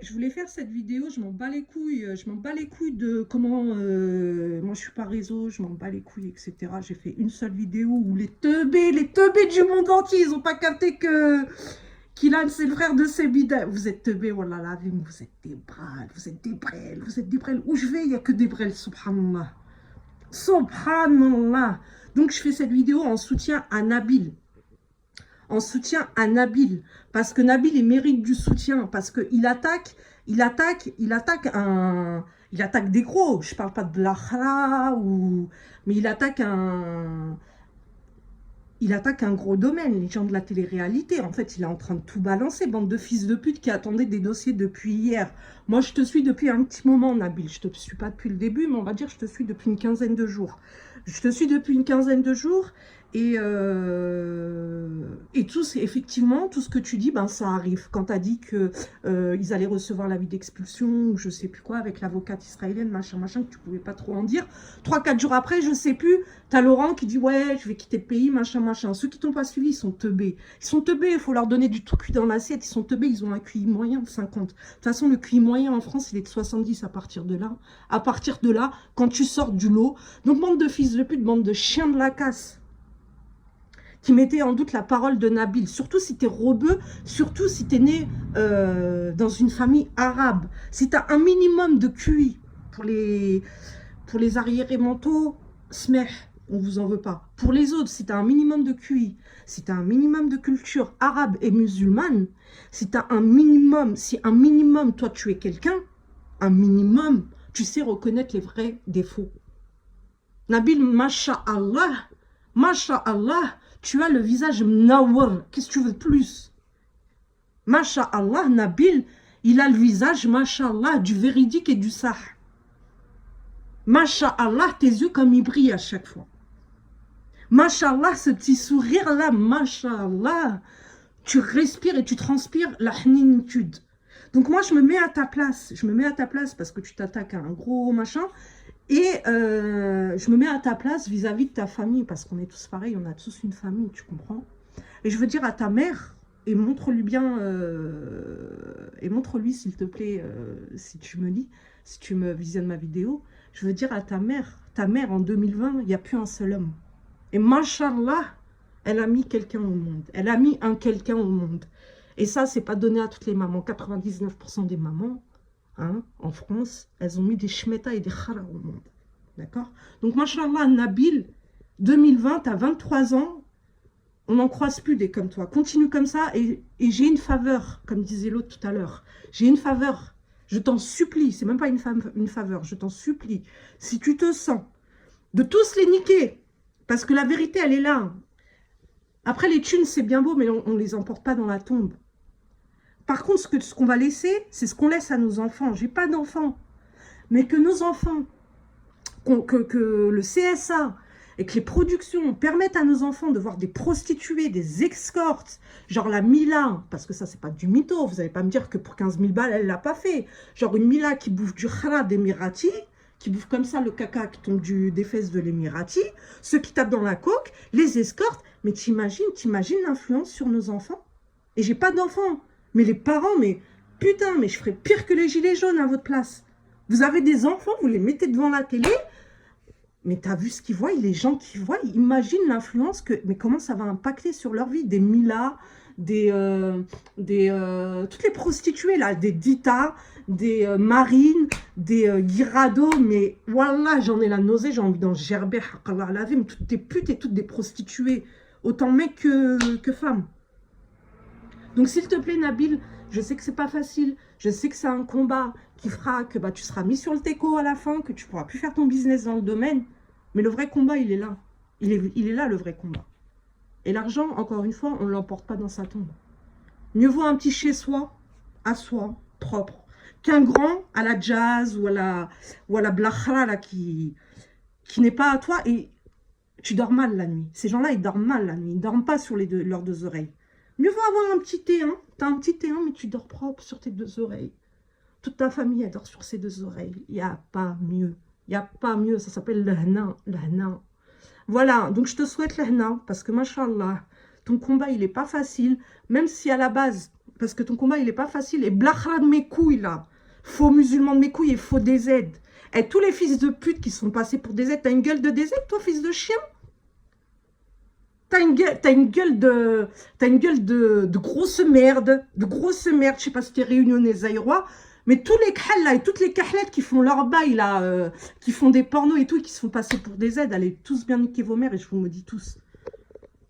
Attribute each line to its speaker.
Speaker 1: je voulais faire cette vidéo, je m'en bats les couilles, je m'en bats les couilles de comment, moi je suis pas réseau, je m'en bats les couilles, etc. J'ai fait une seule vidéo où les teubés du monde entier, ils ont pas capté que Kylian c'est le frère de Sebida. Vous êtes teubés, voilà la vie, vous êtes des brels, vous êtes des brels, vous êtes des brels. Où je vais, il n'y a que des brels, subhanallah. Subhanallah. Donc je fais cette vidéo en soutien à Nabil. En soutien à Nabil, parce que Nabil il mérite du soutien, parce qu'il attaque, il attaque des gros, je parle pas de l'Akhra, mais il attaque un gros domaine, les gens de la télé-réalité. En fait, il est en train de tout balancer, bande de fils de pute qui attendaient des dossiers depuis hier. Moi, je te suis depuis un petit moment, Nabil. Je te suis pas depuis le début, mais on va dire que je te suis depuis une quinzaine de jours. Je te suis depuis une quinzaine de jours et effectivement, tout ce que tu dis, ben, ça arrive. Quand tu as dit qu'ils allaient recevoir l'avis d'expulsion, ou je sais plus quoi, avec l'avocate israélienne, machin, que tu pouvais pas trop en dire. 3-4 jours après, je sais plus, tu as Laurent qui dit, ouais, je vais quitter le pays, machin. Ceux qui t'ont pas suivi, ils sont teubés. Ils sont teubés, il faut leur donner du tout cuit dans l'assiette. Ils sont teubés, ils ont un QI moyen de 50. De toute façon, le QI moyen en France, il est de 70 à partir de là. À partir de là, quand tu sors du lot. Donc, bande de fils de pute, bande de chiens de la casse, qui mettait en doute la parole de Nabil, surtout si tu es rebeu, surtout si tu es né dans une famille arabe. Si tu as un minimum de QI pour les arriérés mentaux, smeh, on vous en veut pas. Pour les autres, si tu as un minimum de QI, si tu as un minimum de culture arabe et musulmane, si tu as un minimum, toi tu es quelqu'un, un minimum, tu sais reconnaître les vrais défauts. Nabil, masha'Allah, tu as le visage mnawar. Qu'est-ce que tu veux de plus? Masha'Allah, Nabil, il a le visage, masha'Allah, du véridique et du sah. Masha'Allah, tes yeux comme ils brillent à chaque fois. Masha'Allah, ce petit sourire-là, masha'Allah, tu respires et tu transpires la hninitude. Donc moi, je me mets à ta place. Je me mets à ta place parce que tu t'attaques à un gros machin. Et je me mets à ta place vis-à-vis de ta famille, parce qu'on est tous pareils, on a tous une famille, tu comprends? Et je veux dire à ta mère, et montre-lui bien, et montre-lui s'il te plaît, si tu me lis, si tu me visionnes ma vidéo, je veux dire à ta mère en 2020, il n'y a plus un seul homme. Et machallah, elle a mis quelqu'un au monde, elle a mis un quelqu'un au monde. Et ça, c'est pas donné à toutes les mamans, 99% des mamans, hein, en France, elles ont mis des shmeta et des khara au monde. D'accord? Donc, machallah, Nabil, 2020, tu as 23 ans, on n'en croise plus des comme toi. Continue comme ça et j'ai une faveur, comme disait l'autre tout à l'heure. J'ai une faveur. Je t'en supplie, c'est même pas une faveur, je t'en supplie. Si tu te sens de tous les niquer, parce que la vérité, elle est là. Après, les thunes, c'est bien beau, mais on ne les emporte pas dans la tombe. Par contre, ce qu'on va laisser, c'est ce qu'on laisse à nos enfants. J'ai pas d'enfants. Mais que nos enfants, que le CSA et que les productions permettent à nos enfants de voir des prostituées, des escortes, genre la Mila, parce que ça, c'est pas du mytho. Vous n'allez pas me dire que pour 15 000 balles, elle l'a pas fait. Genre une Mila qui bouffe du khara d'émirati, qui bouffe comme ça le caca qui tombe des fesses de l'émirati, ceux qui tapent dans la coke, les escortes. Mais t'imagines l'influence sur nos enfants? Et j'ai pas d'enfants. Mais les parents, mais putain, mais je ferais pire que les gilets jaunes à votre place. Vous avez des enfants, vous les mettez devant la télé, mais t'as vu ce qu'ils voient, les gens qui voient, imagine l'influence que... Mais comment ça va impacter sur leur vie? Des Mila, toutes les prostituées, là, des Dita, des Marines, des Guirado, mais voilà, j'en ai la nausée, j'ai envie d'en gerber, mais toutes des putes et toutes des prostituées, autant mecs que femmes. Donc, s'il te plaît, Nabil, je sais que c'est pas facile. Je sais que c'est un combat qui fera que tu seras mis sur le teco à la fin, que tu pourras plus faire ton business dans le domaine. Mais le vrai combat, il est là. Il est là, le vrai combat. Et l'argent, encore une fois, on ne l'emporte pas dans sa tombe. Mieux vaut un petit chez-soi, à soi, propre, qu'un grand à la jazz ou à la blachra, là, qui n'est pas à toi. Et tu dors mal la nuit. Ces gens-là, ils dorment mal la nuit. Ils ne dorment pas sur leurs deux oreilles. Mieux vaut avoir un petit T1. Tu as un petit T1, mais tu dors propre sur tes deux oreilles. Toute ta famille, elle dort sur ses deux oreilles. Il n'y a pas mieux. Il n'y a pas mieux. Ça s'appelle le hna. Voilà. Donc, je te souhaite le hna. Parce que, machallah, ton combat, il n'est pas facile. Même si à la base, parce que ton combat, il n'est pas facile. Et blachra de mes couilles, là. Faux musulman de mes couilles et faux DZ. Et tous les fils de pute qui sont passés pour DZ, t'as une gueule de DZ, toi, fils de chien? T'as une gueule de grosse merde, je sais pas si t'es réunionnais zaïrois, mais tous les khals là et toutes les kahlettes qui font leur bail là, qui font des pornos et tout, et qui se font passer pour des aides, allez tous bien niquer vos mères et je vous maudis tous.